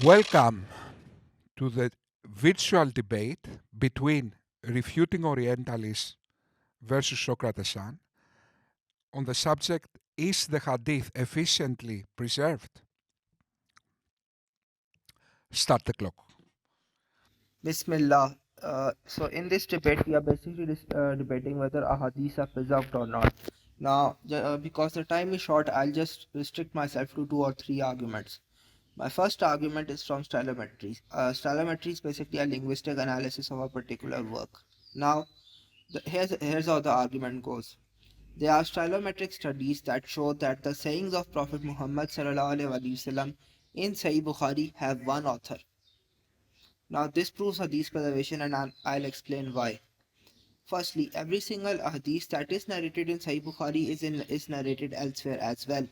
Welcome to the virtual debate between Refuting Orientalist versus Socrates Son on the subject: Is the Hadith efficiently preserved? Start the clock. Bismillah. So in this debate, we are basically debating whether ahadith are preserved or not. Now, because the time is short, I'll just restrict myself to two or three arguments. My first argument is from stylometry. Stylometry is basically a linguistic analysis of a particular work. Now, here's how the argument goes. There are stylometric studies that show that the sayings of Prophet Muhammad (SAW) in Sahih Bukhari have one author. Now, this proves hadith preservation, and I'll explain why. Firstly, every single hadith that is narrated in Sahih Bukhari is narrated elsewhere as well.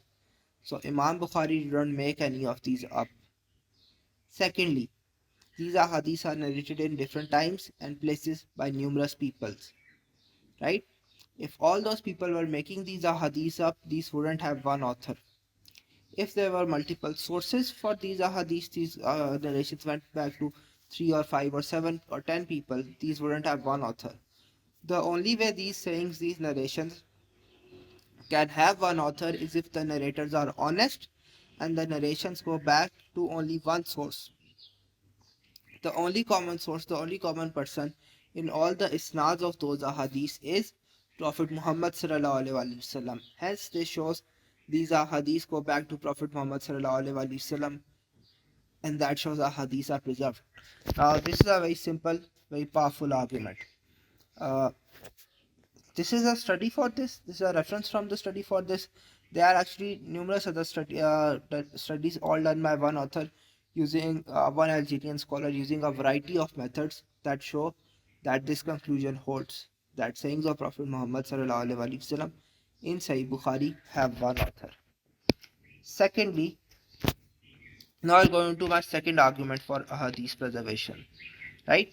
So Imam Bukhari didn't make any of these up. Secondly, these hadiths are narrated in different times and places by numerous peoples. Right? If all those people were making these hadiths up, these wouldn't have one author. If there were multiple sources for these ahadith, these narrations went back to 3 or 5 or 7 or 10 people, these wouldn't have one author. The only way these sayings, these narrations can have one author is if the narrators are honest and the narrations go back to only one source. The only common source, the only common person in all the isnads of those ahadith is Prophet Muhammad sallallahu alaihi wasallam. Hence, this shows these ahadith go back to Prophet Muhammad sallallahu alaihi wasallam, and that shows ahadith are preserved. Now, this is a very simple, very powerful argument. Uh, this is a study for this. This is a reference from the study for this. There are actually numerous other studies all done by one author using one Algerian scholar using a variety of methods that show that this conclusion holds, that sayings of Prophet Muhammad sallallahu alaihi wasallam in Sahih Bukhari have one author. Secondly, now I'll go into my second argument for ahadith preservation. Right?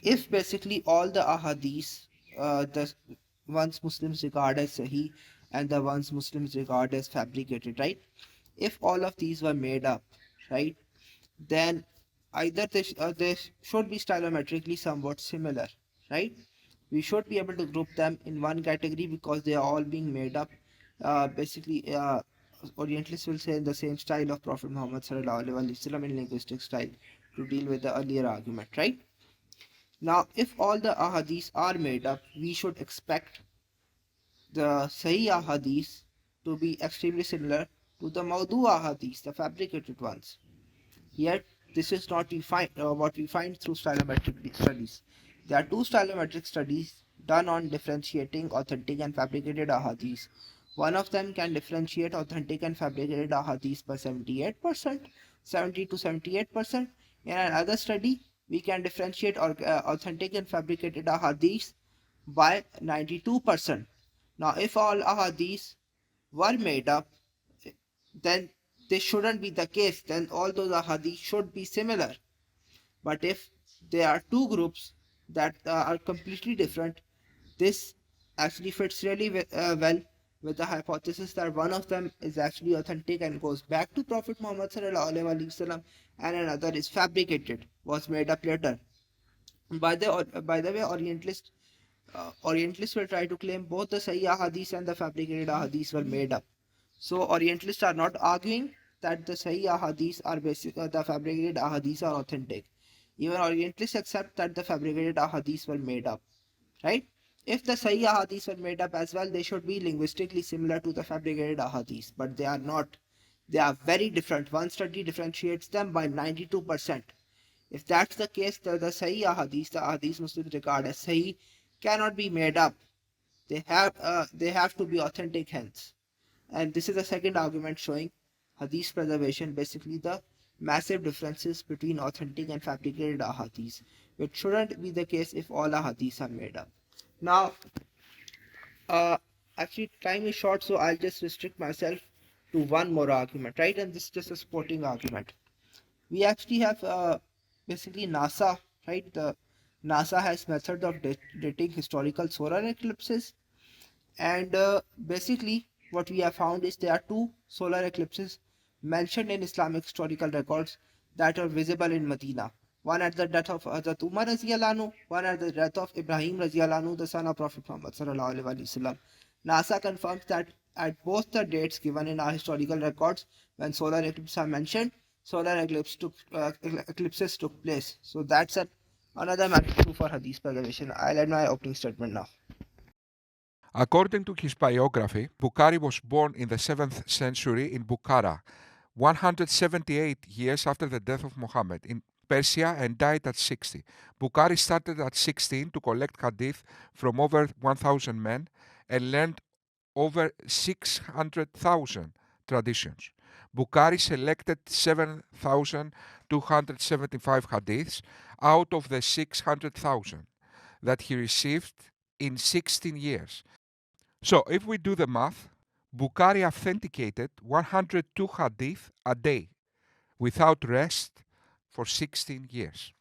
If basically all the ahadith, the ones Muslims regard as sahih and the ones Muslims regard as fabricated, right? If all of these were made up, right, then either they should be stylometrically somewhat similar, right? We should be able to group them in one category because they are all being made up. Orientalists will say in the same style of Prophet Muhammad sallallahu alaihi wasallam in linguistic style to deal with the earlier argument, right? Now, if all the ahadith are made up, we should expect the Sahih ahadith to be extremely similar to the Maudu ahadith, the fabricated ones. Yet, this is not what we find through stylometric studies. There are two stylometric studies done on differentiating authentic and fabricated ahadith. One of them can differentiate authentic and fabricated ahadith by 78%, 70 to 78%. In another study, we can differentiate authentic and fabricated ahadith by 92%. Now, if all ahadith were made up, then this shouldn't be the case. Then all those ahadith should be similar. But if there are two groups that are completely different, this actually fits really well with the hypothesis that one of them is actually authentic and goes back to Prophet Muhammad sallallahu alaihi wasallam, and another is fabricated, was made up later. By the way, Orientalists will try to claim both the Sahih ahadith and the fabricated ahadith were made up. So Orientalists are not arguing that the Sahih ahadith are the fabricated ahadith are authentic. Even Orientalists accept that the fabricated ahadith were made up, right? If the Sahih ahadith were made up as well, they should be linguistically similar to the fabricated ahadith, but they are not. They are very different. One study differentiates them by 92%. If that's the case, the Sahih ahadith, the ahadith Muslims regard as Sahih, cannot be made up. They have to be authentic hence. And this is the second argument showing hadith preservation, basically the massive differences between authentic and fabricated ahadith, which shouldn't be the case if all ahadiths are made up. Now, uh, actually, time is short, so I'll just restrict myself to one more argument, right? And this is just a supporting argument. We actually have basically NASA, right? The NASA has method of dating historical solar eclipses, and basically what we have found is there are two solar eclipses mentioned in Islamic historical records that are visible in Medina. One at the death of Hazrat Umar radiallahu anhu, one at the death of Ibrahim radiallahu anhu, the son of Prophet Muhammad sallallahu alaihi wasallam. NASA confirms that at both the dates given in our historical records, when solar eclipses are mentioned, eclipses took place. So that's another matter proof for Hadith preservation. I'll end my opening statement now. According to his biography, Bukhari was born in the 7th century in Bukhara, 178 years after the death of Muhammad, in Persia, and died at 60. Bukhari started at 16 to collect hadith from over 1,000 men and learned over 600,000 traditions. Bukhari selected 7,275 hadiths out of the 600,000 that he received in 16 years. So if we do the math, Bukhari authenticated 102 hadith a day without rest for 16 years.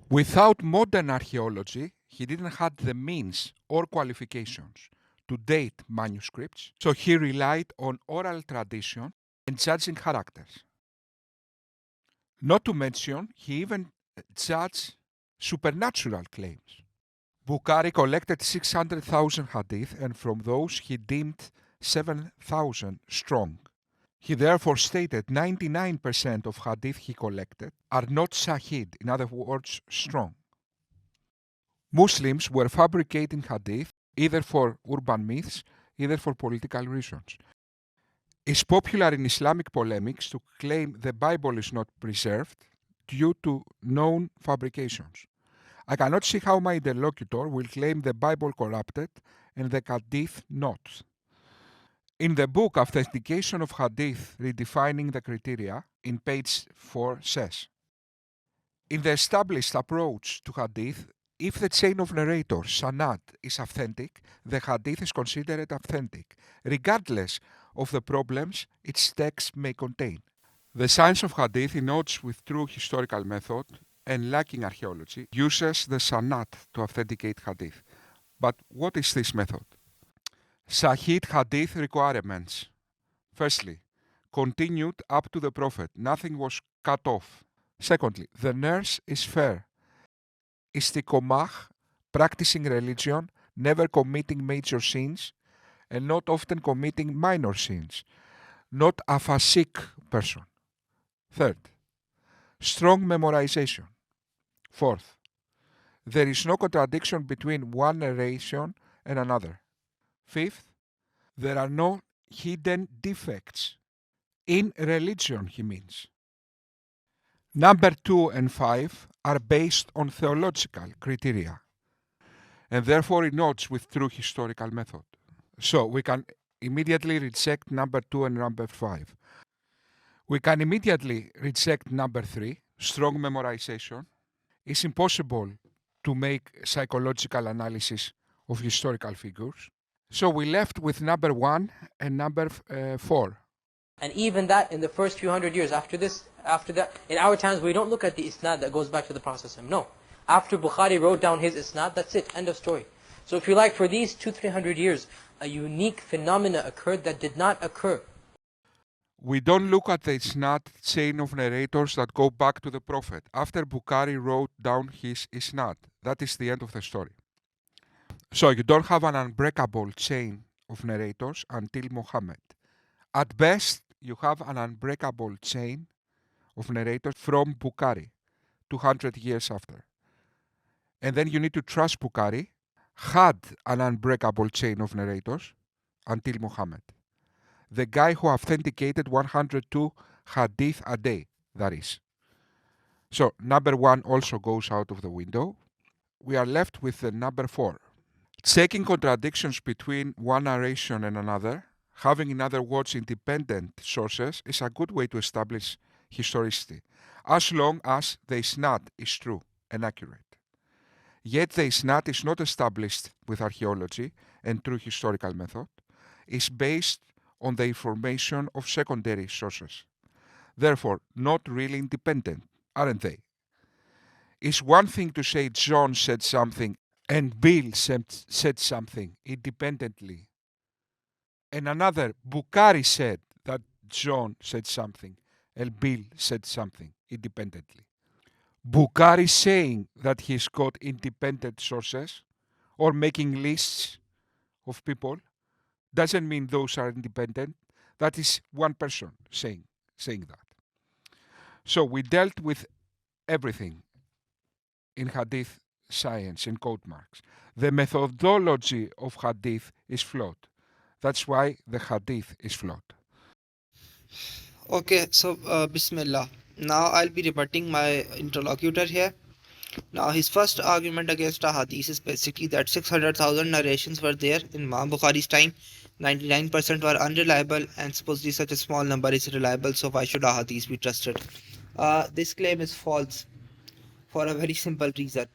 Without modern archaeology, he didn't have the means or qualifications to date manuscripts, so he relied on oral tradition and judging characters. Not to mention, he even judged supernatural claims. Bukhari collected 600,000 hadith, and from those he deemed 7,000 strong. He therefore stated 99% of hadith he collected are not sahih, in other words, strong. Muslims were fabricating hadith either for urban myths, either for political reasons. It's popular in Islamic polemics to claim the Bible is not preserved due to known fabrications. I cannot see how my interlocutor will claim the Bible corrupted and the Hadith not. In the book Authentication of Hadith, Redefining the Criteria, in page 4 says, in the established approach to Hadith, if the chain of narrators, sanad, is authentic, the Hadith is considered authentic, regardless of the problems its text may contain. The science of Hadith, in odds with true historical method and lacking archaeology, uses the sanad to authenticate Hadith. But what is this method? Sahih Hadith requirements. Firstly, continued up to the Prophet. Nothing was cut off. Secondly, the nurse is fair. Istiqomah, practicing religion, never committing major sins, and not often committing minor sins. Not a fasik person. Third, strong memorization. Fourth, there is no contradiction between one narration and another. Fifth, there are no hidden defects. In religion, he means. Number 2 and 5 are based on theological criteria and therefore in odds with true historical method. So we can immediately reject number 2 and number 5. We can immediately reject number 3, strong memorization. It's impossible to make psychological analysis of historical figures. So we left with number 1 and number 4. And even that, in the first few hundred years after that, in our times, we don't look at the isnad that goes back to the Prophet. No. After Bukhari wrote down his isnad, that's it, end of story. So if you like, for these 200-300 years, a unique phenomena occurred that did not occur. We don't look at the isnad chain of narrators that go back to the Prophet. After Bukhari wrote down his isnad, that is the end of the story. So you don't have an unbreakable chain of narrators until Muhammad. At best, you have an unbreakable chain of narrators from Bukhari, 200 years after. And then you need to trust Bukhari had an unbreakable chain of narrators until Muhammad. The guy who authenticated 102 hadith a day, that is. So number 1 also goes out of the window. We are left with the number 4. Checking contradictions between one narration and another, having in other words independent sources, is a good way to establish historicity, as long as the isnad is true and accurate. Yet the isnad is not established with archaeology and true historical method. It's based on the information of secondary sources. Therefore, not really independent, aren't they? It's one thing to say John said something and Bill said something independently. And another, Bukhari said that John said something Bill said something independently. Bukhari saying that he's got independent sources or making lists of people doesn't mean those are independent. That is one person saying that. So we dealt with everything in Hadith science in quote marks. The methodology of Hadith is flawed. That's why the Hadith is flawed. Okay, so Bismillah. Now I'll be rebutting my interlocutor here. Now his first argument against a hadith is basically that 600,000 narrations were there in Imam Bukhari's time. 99% were unreliable, and supposedly such a small number is reliable, so why should a hadith be trusted? This claim is false for a very simple reason.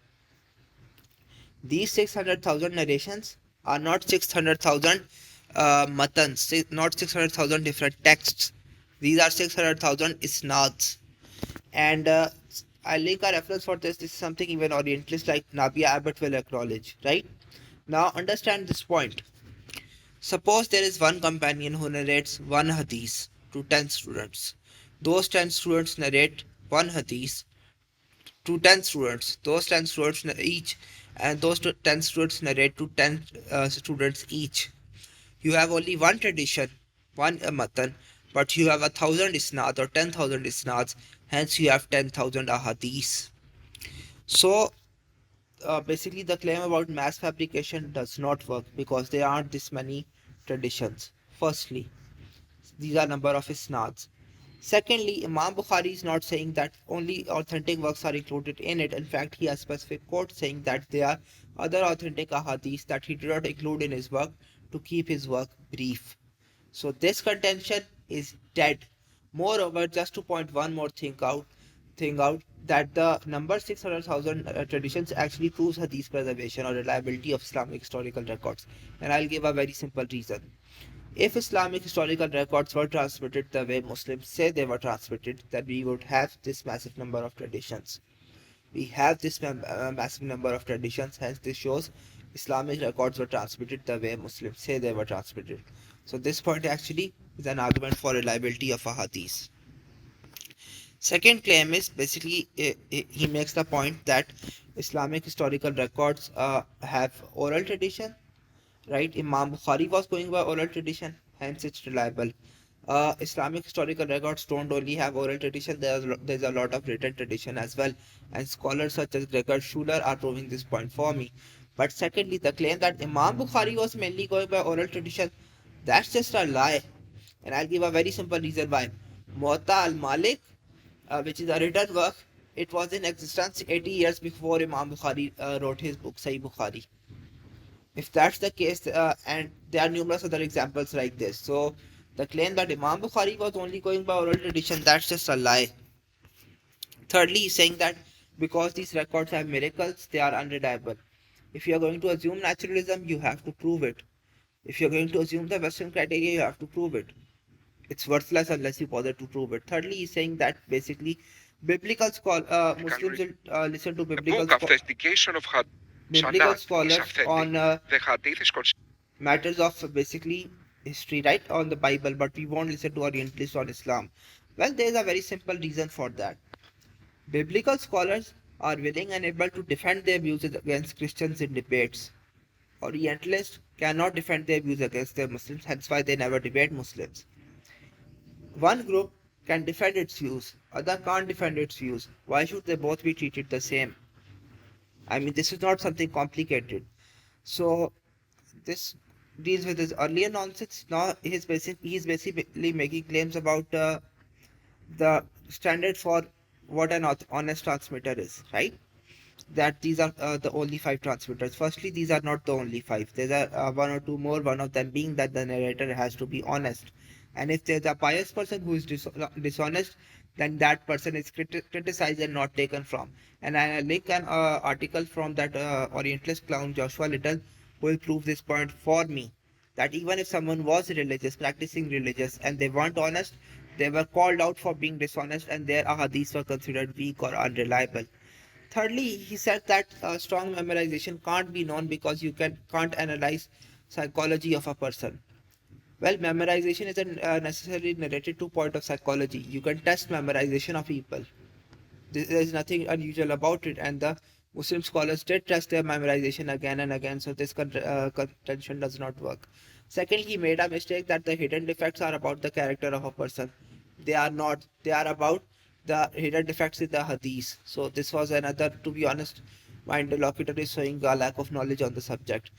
These 600,000 narrations are not 600,000 matans, not 600,000 different texts. These are 600,000 isnads. And I'll link a reference for this. This is something even Orientalists like Nabia Abbott will acknowledge, right? Now understand this point. Suppose there is one companion who narrates one hadith to 10 students. Those 10 students narrate one hadith to 10 students. Those 10 students each, and those 10 students narrate to 10 students each. You have only one tradition, one matan, but you have 1,000 isnads or 10,000 isnads, hence you have 10,000 ahadith. So basically the claim about mass fabrication does not work because there aren't this many traditions. Firstly, these are number of isnads. Secondly, Imam Bukhari is not saying that only authentic works are included in it. In fact, he has specific quotes saying that there are other authentic ahadith that he did not include in his work to keep his work brief. So this contention is dead. Moreover, just to point one more thing out, that the number 600,000 traditions actually proves hadith preservation or reliability of Islamic historical records. And I'll give a very simple reason. If Islamic historical records were transmitted the way Muslims say they were transmitted, then we would have this massive number of traditions. We have this massive number of traditions, hence this shows Islamic records were transmitted the way Muslims say they were transmitted. So this point actually is an argument for reliability of a hadith. Second claim is basically he makes the point that Islamic historical records have oral tradition, right? Imam Bukhari was going by oral tradition, hence it's reliable. Islamic historical records don't only have oral tradition, there's a lot of written tradition as well, and scholars such as Gregor Schuler are proving this point for me. But secondly, the claim that Imam Bukhari was mainly going by oral tradition, that's just a lie. And I'll give a very simple reason why. Muwatta al-Malik, which is a written work, it was in existence 80 years before Imam Bukhari wrote his book Sahih Bukhari. If that's the case, and there are numerous other examples like this, so the claim that Imam Bukhari was only going by oral tradition, that's just a lie. Thirdly, he's saying that because these records have miracles, they are unreliable. If you are going to assume naturalism, you have to prove it. If you're going to assume the Western criteria, you have to prove it. It's worthless unless you bother to prove it. Thirdly, he's saying that basically biblical Muslims will listen to biblical scholars on matters of basically history, right, on the Bible, but we won't listen to Orientalists on Islam. Well, there is a very simple reason for that. Biblical scholars are willing and able to defend their views against Christians in debates. Orientalists cannot defend their views against their Muslims, hence why they never debate Muslims. One group can defend its views, other can't defend its views. Why should they both be treated the same? I mean, this is not something complicated. So this deals with his earlier nonsense. Now he's basically making claims about the standard for what an honest transmitter is, right? That these are the only 5 transmitters. Firstly, these are not the only 5. There are one or two more, one of them being that the narrator has to be honest. And if there's a pious person who is dishonest, then that person is criticized and not taken from. And I link an article from that Orientalist clown Joshua Little who will prove this point for me. That even if someone was religious, practicing religious, and they weren't honest, they were called out for being dishonest and their ahadiths were considered weak or unreliable. Thirdly, he said that strong memorization can't be known because you can't analyze psychology of a person. Well, memorization isn't necessarily narrated to point of psychology. You can test memorization of people. There's nothing unusual about it, and the Muslim scholars did test their memorization again and again, so this contention does not work. Second, he made a mistake that the hidden defects are about the character of a person. They are not. They are about the hidden defects in the hadith. So this was another, to be honest, my interlocutor is showing a lack of knowledge on the subject.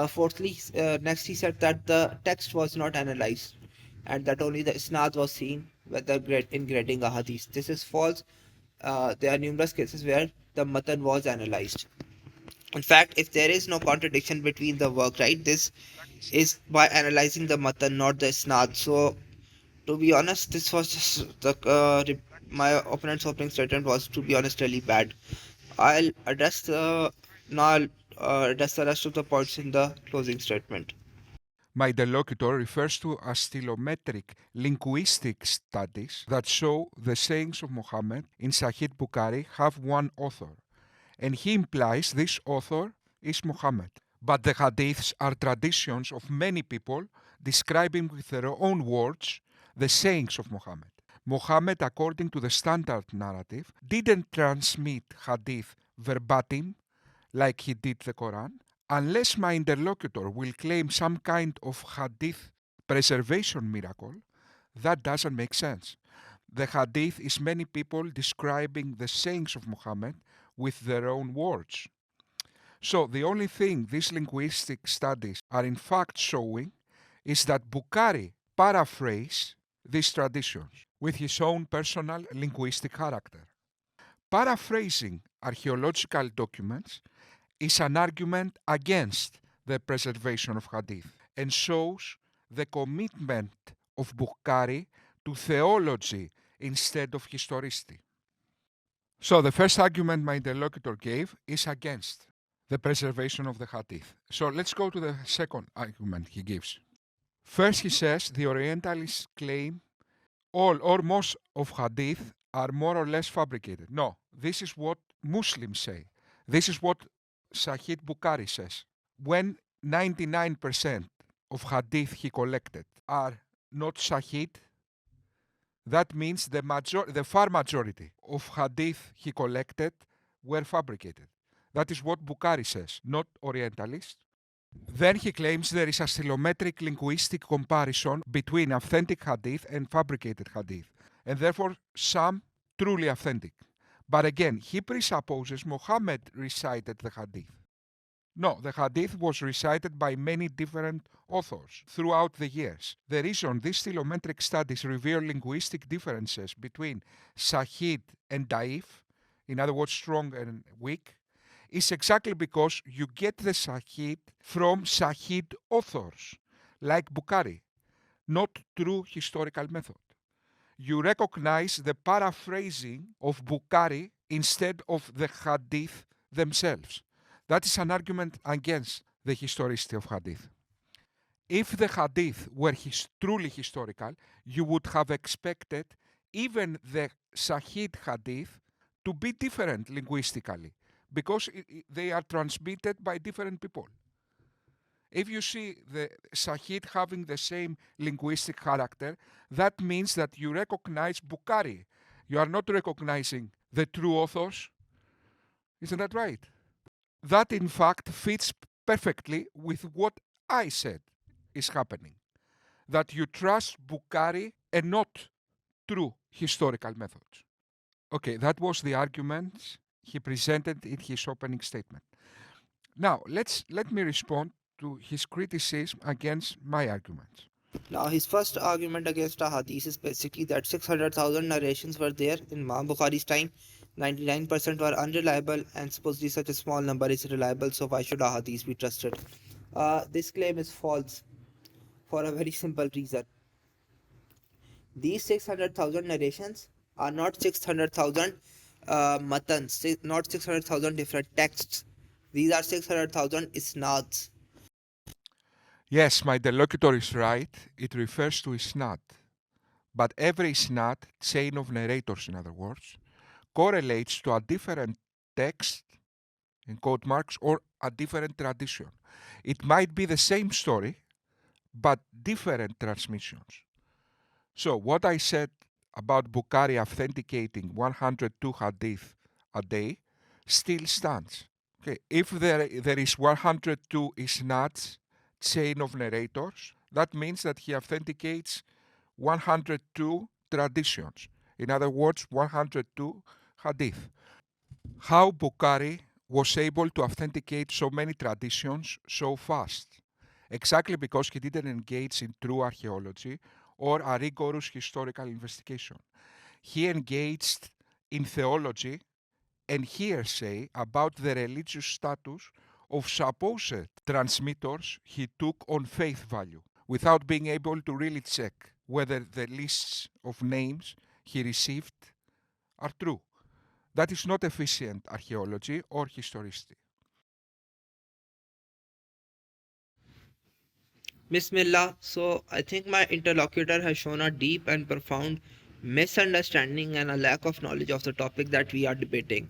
Fourthly, next he said that the text was not analyzed and that only the isnad was seen whether in grading a hadith. This is false. There are numerous cases where the matan was analyzed. In fact, if there is no contradiction between the work, right, this is by analyzing the matan, not the isnad. So, to be honest, this was just the my opponent's opening statement was, to be honest, really bad. I'll address the now. Address the rest of the points in the closing statement. My interlocutor refers to astylometric linguistic studies that show the sayings of Muhammad in Sahih Bukhari have one author, and he implies this author is Muhammad. But the hadiths are traditions of many people describing with their own words the sayings of Muhammad. Muhammad, according to the standard narrative, didn't transmit hadith verbatim like he did the Quran, unless my interlocutor will claim some kind of hadith preservation miracle. That doesn't make sense. The hadith is many people describing the sayings of Muhammad with their own words. So the only thing these linguistic studies are in fact showing is that Bukhari paraphrased these traditions with his own personal linguistic character. Paraphrasing archaeological documents is an argument against the preservation of hadith and shows the commitment of Bukhari to theology instead of historicity. So the first argument my interlocutor gave is against the preservation of the hadith. So let's go to the second argument he gives. First, he says the Orientalists claim all or most of hadith are more or less fabricated. No, this is what Muslims say. This is what Sahih Bukhari says. When 99% of hadith he collected are not Sahih, that means the far majority of hadith he collected were fabricated. That is what Bukhari says, not Orientalist. Then he claims there is a stylometric linguistic comparison between authentic hadith and fabricated hadith, and therefore some truly authentic. But again, he presupposes Muhammad recited the hadith. No, the hadith was recited by many different authors throughout the years. The reason these stylometric studies reveal linguistic differences between Sahih and Daif, in other words, strong and weak, is exactly because you get the Sahih from Sahih authors, like Bukhari, not through historical method. You recognize the paraphrasing of Bukhari instead of the Hadith themselves. That is an argument against the historicity of Hadith. If the Hadith were truly historical, you would have expected even the Sahih Hadith to be different linguistically because they are transmitted by different people. If you see the Sahih having the same linguistic character, that means that you recognize Bukhari. You are not recognizing the true authors. Isn't that right? That, in fact, fits perfectly with what I said is happening. That you trust Bukhari and not true historical methods. Okay, that was the argument he presented in his opening statement. Now, let me respond to his criticism against my arguments. Now, his first argument against a hadith is basically that 600,000 narrations were there in Imam Bukhari's time, 99% were unreliable, and supposedly such a small number is reliable, so why should a hadith be trusted? This claim is false for a very simple reason. These 600,000 narrations are not 600,000 matans, not 600,000 different texts. These are 600,000 isnads. Yes, my interlocutor is right. It refers to isnad. But every isnad, chain of narrators in other words, correlates to a different text, in quote marks, or a different tradition. It might be the same story, but different transmissions. So what I said about Bukhari authenticating 102 hadith a day still stands. Okay, if there is 102 isnads chain of narrators, that means that he authenticates 102 traditions. In other words, 102 hadith. How Bukhari was able to authenticate so many traditions so fast? Exactly because he didn't engage in true archaeology or a rigorous historical investigation. He engaged in theology and hearsay about the religious status of supposed transmitters he took on faith value, without being able to really check whether the lists of names he received are true. That is not efficient archaeology or historicity. Bismillah. So I think my interlocutor has shown a deep and profound misunderstanding and a lack of knowledge of the topic that we are debating.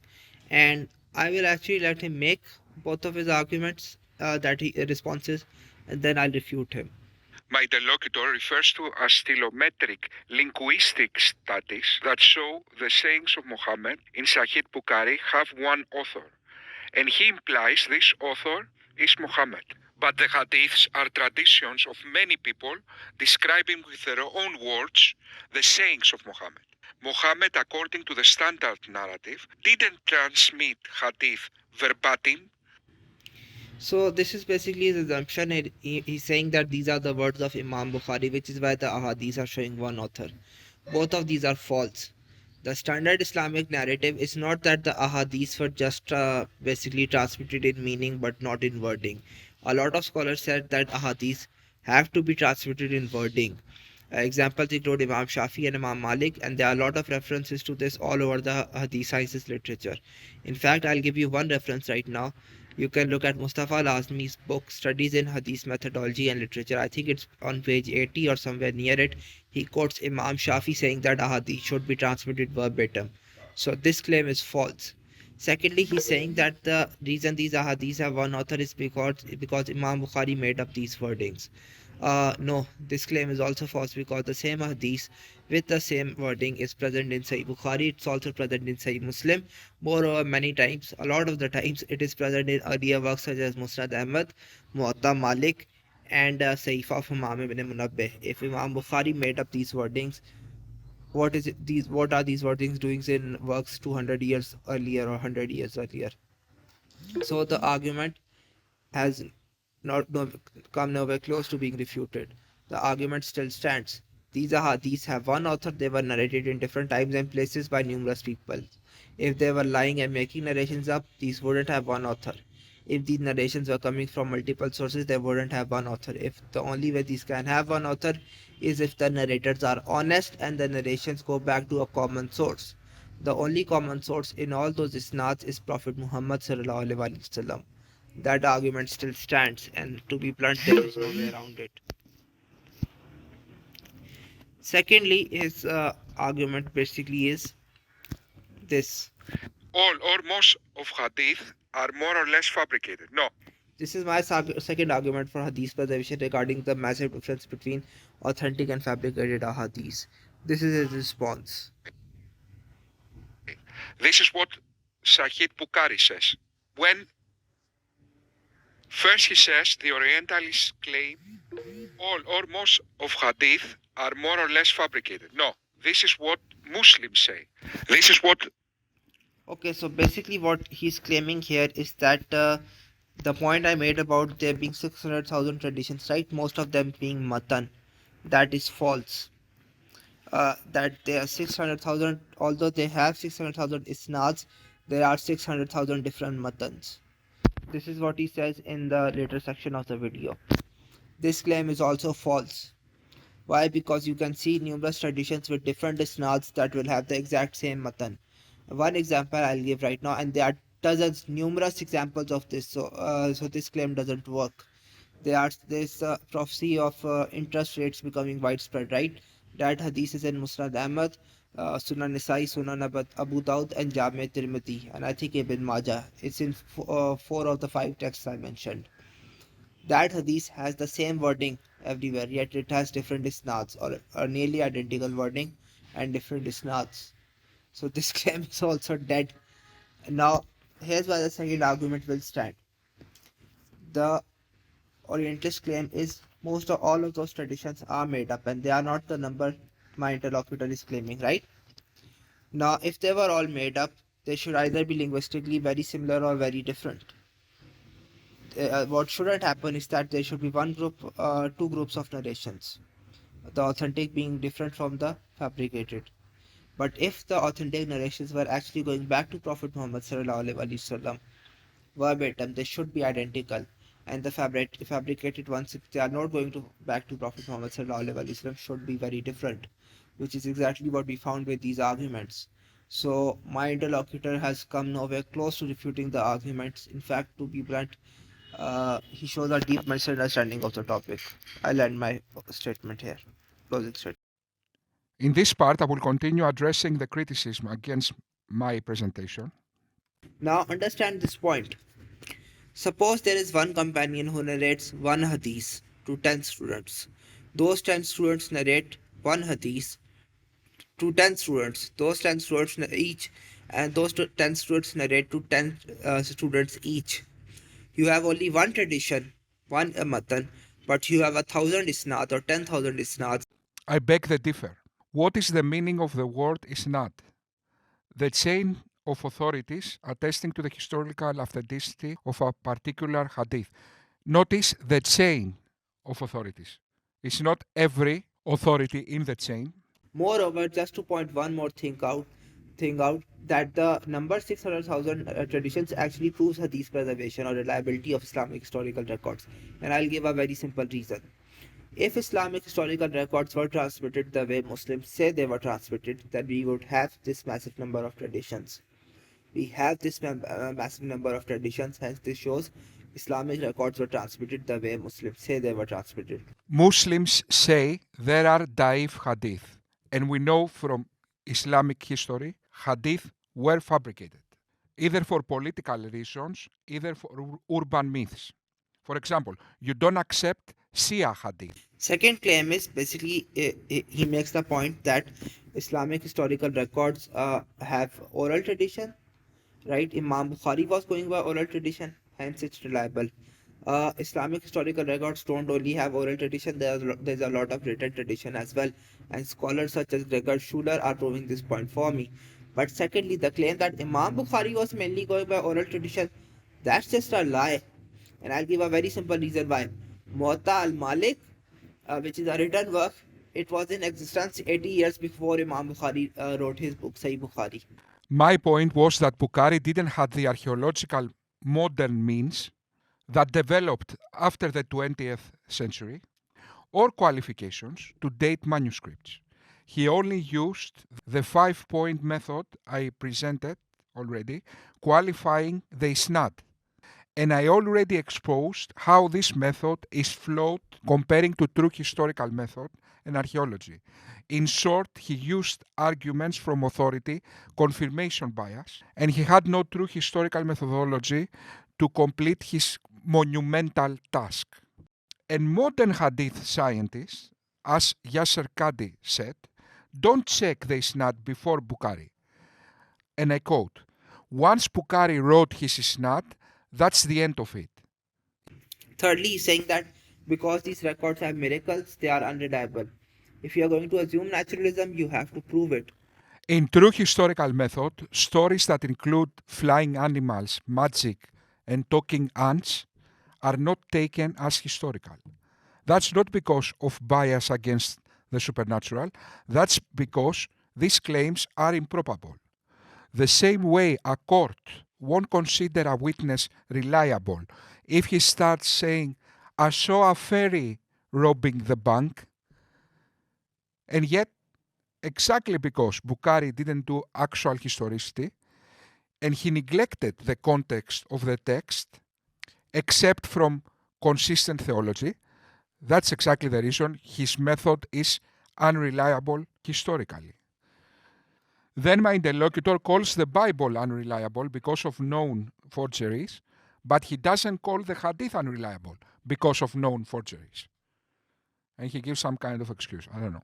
And I will actually let him make both of his arguments, that he responses, and then I'll refute him. My interlocutor refers to a stylometric linguistic studies that show the sayings of Muhammad in Sahih Bukhari have one author, and he implies this author is Muhammad. But the hadiths are traditions of many people describing with their own words the sayings of Muhammad. Muhammad, according to the standard narrative, didn't transmit hadith verbatim. So this is basically his assumption. He's saying that these are the words of Imam Bukhari, which is why the ahadith are showing one author. Both of these are false. The standard Islamic narrative is not that the ahadiths were just basically transmitted in meaning but not in wording. A lot of scholars said that ahadiths have to be transmitted in wording. Examples include Imam Shafi and Imam Malik, and there are a lot of references to this all over the hadith sciences literature. In fact, I'll give you one reference right now. You can look at Mustafa Lazmi's book, Studies in Hadith Methodology and Literature. I think it's on page 80 or somewhere near it. He quotes Imam Shafi saying that ahadith should be transmitted verbatim. So this claim is false. Secondly, he's saying that the reason these ahadiths have one author is because Imam Bukhari made up these wordings. No, this claim is also false because the same hadith with the same wording is present in Sahih Bukhari. It's also present in Sahih Muslim. Moreover, many times, a lot of the times, it is present in earlier works such as Musnad Ahmad, Muwatta Malik, and Sahifah of Imam ibn Munabbih. If Imam Bukhari made up these wordings, what are these wordings doing in works 200 years earlier or 100 years earlier? So the argument has not come nowhere close to being refuted. The argument still stands. These have one author. They were narrated in different times and places by numerous people. If they were lying and making narrations up, these wouldn't have one author. If these narrations were coming from multiple sources, they wouldn't have one author. If the only way these can have one author is if the narrators are honest and the narrations go back to a common source. The only common source in all those isnads is Prophet Muhammad sallallahu alaihi wasallam. That argument still stands, and to be blunt, there is no way around it. Secondly, his argument basically is this. All or most of hadith are more or less fabricated. No. This is my second argument for hadith preservation regarding the massive difference between authentic and fabricated ahadith. This is his response. This is what Sahih Bukhari says. When first he says the Orientalists claim all or most of hadith are more or less fabricated. No, this is what Muslims say. This is what. Okay, so basically what he's claiming here is that the point I made about there being 600,000 traditions, right? Most of them being matan, that is false. That there are 600,000, although they have 600,000 isnads, there are 600,000 different matans. This is what he says in the later section of the video. This claim is also false. Why? Because you can see numerous traditions with different isnads that will have the exact same matan. One example I'll give right now, and there are dozens, numerous examples of this. So this claim doesn't work. There's prophecy of interest rates becoming widespread, right? That hadith is in Musnad Ahmad, Sunan Nisai, Sunan Abu Dawud, and Jami Tirmidhi, and I think Ibn Majah. It's in 4 of the 5 texts I mentioned. That hadith has the same wording everywhere, yet it has different isnads or nearly identical wording and different isnads. So this claim is also dead. Now, here's why the second argument will stand. The Orientalist claim is most of all of those traditions are made up and they are not the number my interlocutor is claiming, right? Now, if they were all made up, they should either be linguistically very similar or very different. What shouldn't happen is that there should be two groups of narrations, the authentic being different from the fabricated. But if the authentic narrations were actually going back to Prophet Muhammad sallallahu alaihi wasallam verbatim, they should be identical. And the fabricated ones, if they are not going to back to Prophet Muhammad sallallahu alaihi wasallam, should be very different, which is exactly what we found with these arguments. So my interlocutor has come nowhere close to refuting the arguments. In fact, to be blunt, he shows a deep misunderstanding of the topic. I'll end my statement here. Closing statement. In this part, I will continue addressing the criticism against my presentation. Now understand this point. Suppose there is one companion who narrates one hadith to 10 students. Those 10 students narrate one hadith to 10 students. Those 10 students each, and those 10 students narrate to 10 students each. You have only one tradition, one matan, but you have 1,000 isnad or 10,000 isnads. I beg to differ. What is the meaning of the word isnad? The chain of authorities attesting to the historical authenticity of a particular hadith. Notice the chain of authorities. It's not every authority in the chain. Moreover, just to point one more thing out that the number 600,000 traditions actually proves hadith preservation or reliability of Islamic historical records. And I'll give a very simple reason. If Islamic historical records were transmitted the way Muslims say they were transmitted, then we would have this massive number of traditions. We have this massive number of traditions, hence this shows Islamic records were transmitted the way Muslims say they were transmitted. Muslims say there are daif hadith, and we know from Islamic history, hadith were fabricated, either for political reasons, either for urban myths. For example, you don't accept Shia hadith. Second claim is basically he makes the point that Islamic historical records have oral tradition, right? Imam Bukhari was going by oral tradition, hence it's reliable. Islamic historical records don't only have oral tradition, there's a lot of written tradition as well, and scholars such as Gregor Schuler are proving this point for me. But secondly, the claim that Imam Bukhari was mainly going by oral tradition, that's just a lie. And I'll give a very simple reason why. Muwatta al-Malik, which is a written work, it was in existence 80 years before Imam Bukhari wrote his book, Sahih Bukhari. My point was that Bukhari didn't have the archaeological modern means that developed after the 20th century or qualifications to date manuscripts. He only used the 5-point method I presented already, qualifying the isnad. And I already exposed how this method is flawed comparing to true historical method and archaeology. In short, he used arguments from authority, confirmation bias, and he had no true historical methodology to complete his monumental task. And modern hadith scientists, as Yasser Qadi said, don't check the isnad before Bukhari. And I quote, once Bukhari wrote his isnad, that's the end of it. Thirdly, he's saying that because these records have miracles, they are unreliable. If you are going to assume naturalism, you have to prove it. In true historical method, stories that include flying animals, magic, and talking ants are not taken as historical. That's not because of bias against the supernatural, that's because these claims are improbable. The same way a court won't consider a witness reliable if he starts saying, I saw a fairy robbing the bank, and yet, exactly because Bukhari didn't do actual historicity, and he neglected the context of the text, except from consistent theology, that's exactly the reason his method is unreliable historically. Then my interlocutor calls the Bible unreliable because of known forgeries, but he doesn't call the Hadith unreliable because of known forgeries. And he gives some kind of excuse. I don't know.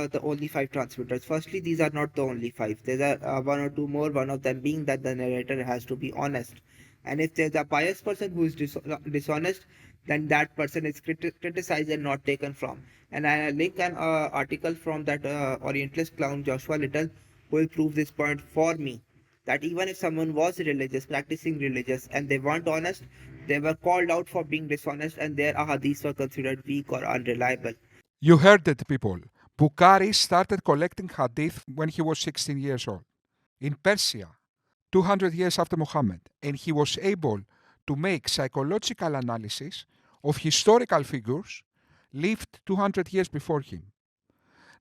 The only five transmitters. Firstly, these are not the only five. There are one or two more, one of them being that the narrator has to be honest. And if there's a pious person who is dishonest, then that person is criticized and not taken from. And I link an article from that Orientalist clown Joshua Little who will prove this point for me. That even if someone was religious, practicing religious, and they weren't honest, they were called out for being dishonest, and their ahadiths were considered weak or unreliable. You heard it, people. Bukhari started collecting hadith when he was 16 years old in Persia, 200 years after Muhammad, and he was able to make psychological analysis of historical figures lived 200 years before him.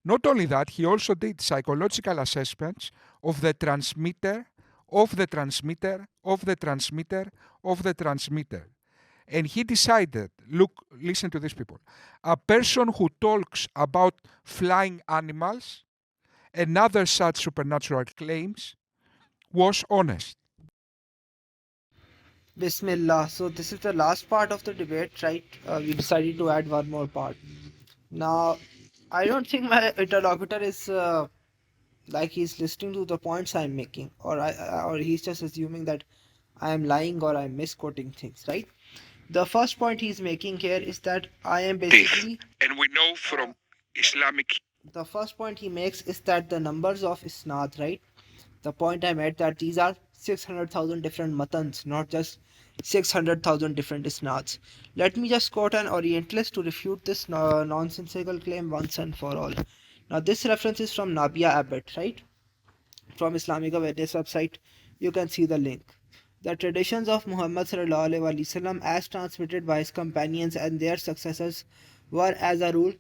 Not only that, he also did psychological assessments of the transmitter, of the transmitter, of the transmitter, of the transmitter. And he decided, look, listen to these people, a person who talks about flying animals and other such supernatural claims was honest. Bismillah. So this is the last part of the debate, right? We decided to add one more part. Now, I don't think my interlocutor is like he's listening to the points I'm making, or he's just assuming that I am lying or I'm misquoting things, right? The first point he's making here is that I am basically. And we know from Islamic. The first point he makes is that the numbers of isnad, right? The point I made that these are 600,000 different matans, not just 600,000 different isnads. Let me just quote an Orientalist to refute this nonsensical claim once and for all. Now, this reference is from Nabia Abbott, right? From Islamic Awareness website. You can see the link. The traditions of Muhammad sallallahu alaihi wasallam, as transmitted by his companions and their successors, were as a rule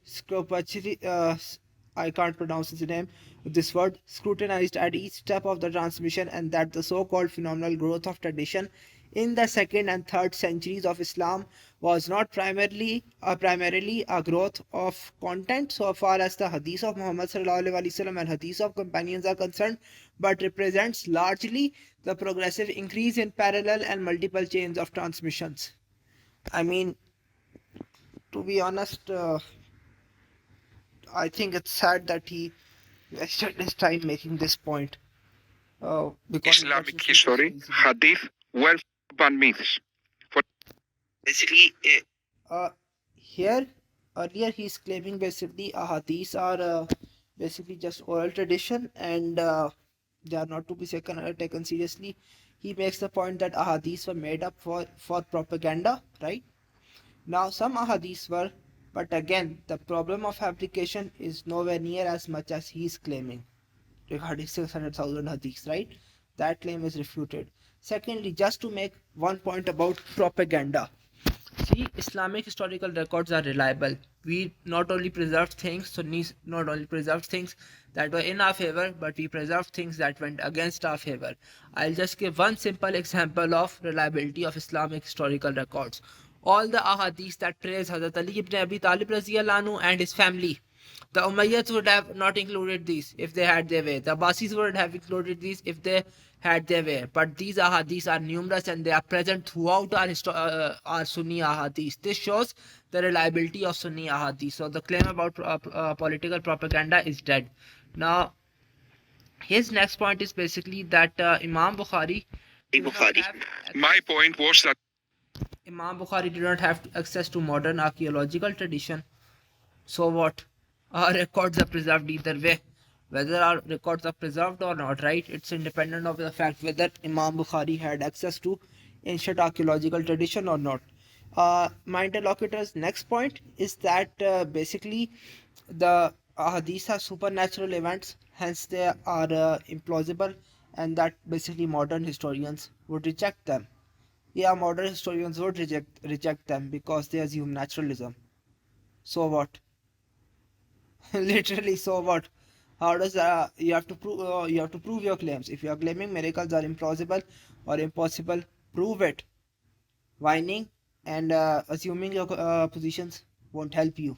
I can't pronounce his name, this word, scrutinized at each step of the transmission, and that the so-called phenomenal growth of tradition in the second and third centuries of Islam was not primarily a growth of content so far as the hadith of Muhammad sallallahu alaihi wasallam and hadith of companions are concerned, but represents largely the progressive increase in parallel and multiple chains of transmissions. I mean, to be honest, I think it's sad that he wasted his time making this point. Because Islamic history, hadith, were urban myths. Basically, here earlier he's claiming basically ahadiths are basically just oral tradition and they are not to be taken seriously. He makes the point that ahadiths were made up for propaganda, right? Now some ahadiths were, but again the problem of fabrication is nowhere near as much as he's claiming regarding 600,000 hadiths, right? That claim is refuted. Secondly, just to make one point about propaganda. See, Islamic historical records are reliable. We not only preserved things, Sunnis not only preserved things that were in our favor, but we preserved things that went against our favor. I'll just give one simple example of reliability of Islamic historical records. All the ahadiths that praise Hazrat Ali ibn Abi Talib and his family, the Umayyads would have not included these if they had their way. The Abbasis would have included these if they had their way. But these ahadiths are numerous and they are present throughout our Sunni ahadiths. This shows the reliability of Sunni ahadith. So the claim about political propaganda is dead. Now, his next point is basically that Imam Bukhari. My point was that Imam Bukhari did not have access to modern archaeological tradition. So what? Our records are preserved either way. Whether our records are preserved or not, right? It's independent of the fact whether Imam Bukhari had access to ancient archaeological tradition or not. My interlocutor's next point is that basically the hadiths are supernatural events, hence they are implausible, and that basically modern historians would reject them. Yeah, modern historians would reject them because they assume naturalism. So what? Literally, so what? How does you have to prove your claims? If you are claiming miracles are implausible or impossible, prove it. Whining and assuming your positions won't help you.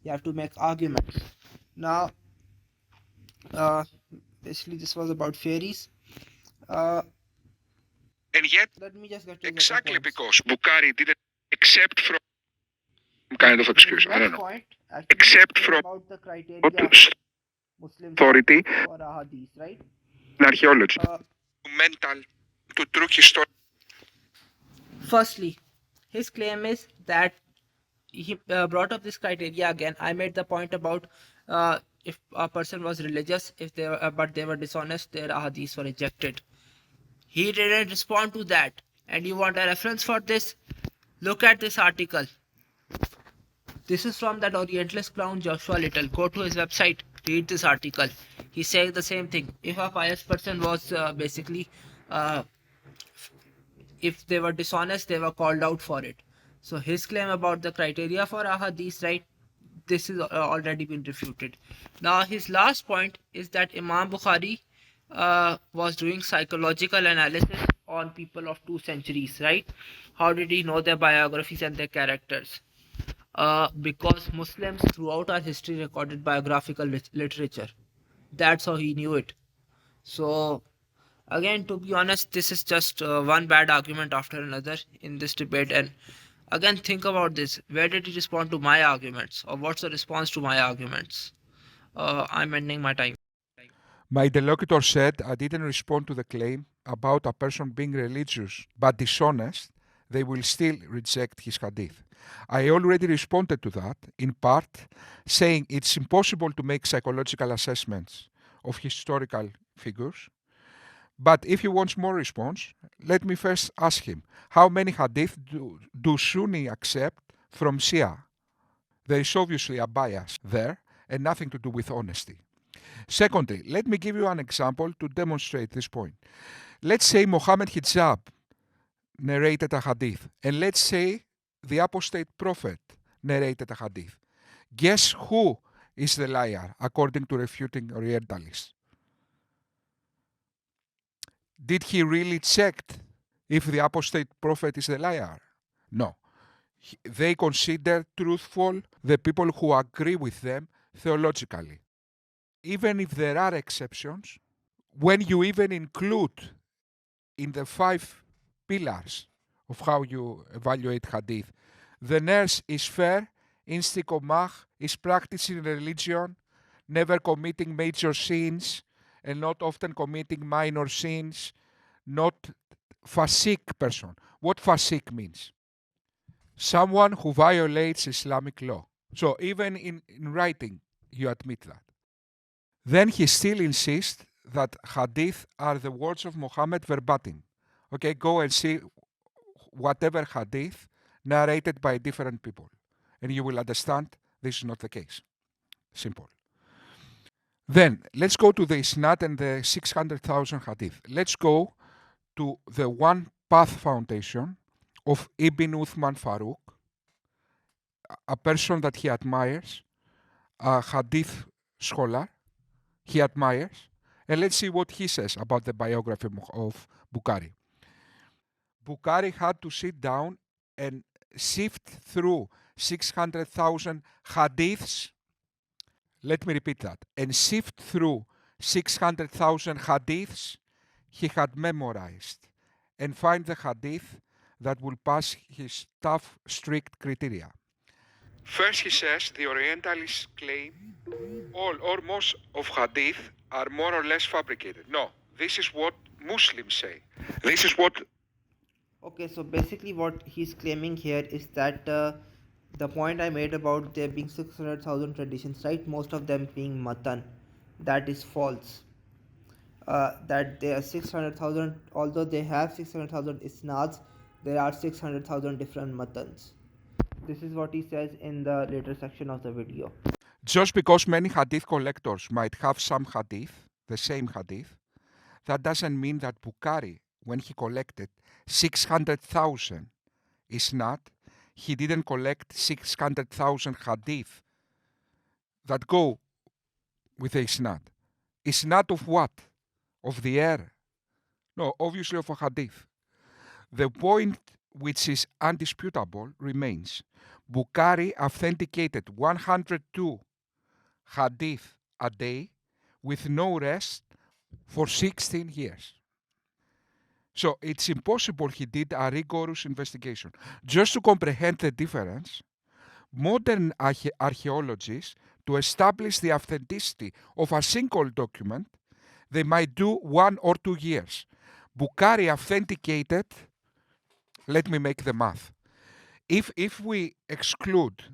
You have to make arguments. Now, uh, basically, this was about fairies. and yet Let me just get to exactly the points. because Bukhari didn't make except from kind of excuse, I don't know. Point Except from about the criteria Muslim authority for a hadith, right? in archaeology. Mental to true history. Firstly, his claim is that he brought up this criteria again. I made the point about if a person was religious, if they were, but they were dishonest, their ahadiths were rejected. He didn't respond to that. And you want a reference for this? Look at this article. This is from that Orientalist clown Joshua Little. Go to his website, read this article. He's saying the same thing. If a pious person was basically, if they were dishonest, they were called out for it. So his claim about the criteria for ahadith, right? This is already been refuted. Now his last point is that Imam Bukhari was doing psychological analysis on people of 2 centuries, right? How did he know their biographies and their characters? Because Muslims throughout our history recorded biographical literature. That's how he knew it. So, again, to be honest, this is just one bad argument after another in this debate. And again, think about this. Where did he respond to my arguments? Or what's the response to my arguments? I'm ending my time. My interlocutor said I didn't respond to the claim about a person being religious but dishonest, they will still reject his hadith. I already responded to that, in part, saying it's impossible to make psychological assessments of historical figures. But if he wants more response, let me first ask him, how many hadith do Sunni accept from Shia? There is obviously a bias there and nothing to do with honesty. Secondly, let me give you an example to demonstrate this point. Let's say Mohammed Hijab narrated a hadith, and let's say the apostate prophet narrated a hadith. Guess who is the liar according to Refuting Orientalist? Did he really check if the apostate prophet is the liar? No. They consider truthful the people who agree with them theologically. Even if there are exceptions, when you even include in the 5 pillars of how you evaluate hadith, the nurse is fair, istiqomah, is practicing religion, never committing major sins, and not often committing minor sins, not fasik person. What fasik means? Someone who violates Islamic law. So even in writing, you admit that. Then he still insists that hadith are the words of Muhammad verbatim. Okay, go and see whatever hadith narrated by different people, and you will understand this is not the case. Simple. Then let's go to the Isnad and the 600,000 hadith. Let's go to the One Path Foundation of Ibn Uthman Farouk, a person that he admires, a hadith scholar he admires, and let's see what he says about the biography of Bukhari. Bukhari had to sit down and sift through 600,000 hadiths. Let me repeat that. And sift through 600,000 hadiths he had memorized and find the hadith that will pass his tough, strict criteria. First, he says the Orientalists claim all or most of hadith are more or less fabricated. No, this is what Muslims say. This is what... Okay, so basically what he's claiming here is that the point I made about there being 600,000 traditions, right? Most of them being matan, that is false. That there are 600,000, although they have 600,000 isnads, there are 600,000 different matans. This is what he says in the later section of the video. Just because many hadith collectors might have some hadith, the same hadith, that doesn't mean that Bukhari, when he collected 600,000 isnad, he didn't collect 600,000 hadith that go with the isnad. Isnad of what? Of the air? No, obviously of a hadith. The point which is undisputable remains. Bukhari authenticated 102 hadith a day with no rest for 16 years. So it's impossible he did a rigorous investigation. Just to comprehend the difference, modern archaeologists, to establish the authenticity of a single document, they might do 1 or 2 years. Bukhari authenticated, let me make the math. If we exclude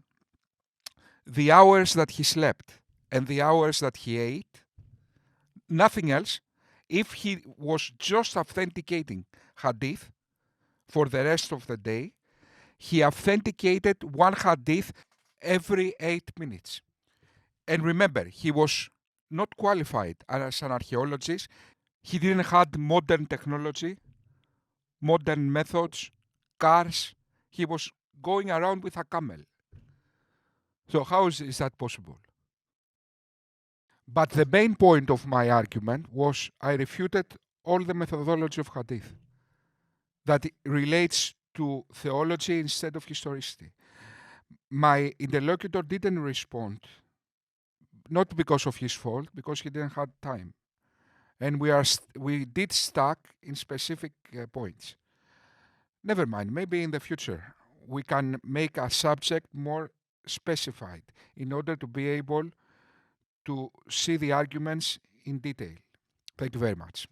the hours that he slept and the hours that he ate, nothing else, if he was just authenticating hadith for the rest of the day, he authenticated one hadith every 8 minutes. And remember, he was not qualified as an archaeologist. He didn't have modern technology, modern methods, cars. He was going around with a camel. So how is that possible? But the main point of my argument was I refuted all the methodology of hadith that relates to theology instead of historicity. My interlocutor didn't respond, not because of his fault, because he didn't have time. And we did stuck in specific points. Never mind, maybe in the future we can make a subject more specified in order to be able to see the arguments in detail. Thank you very much.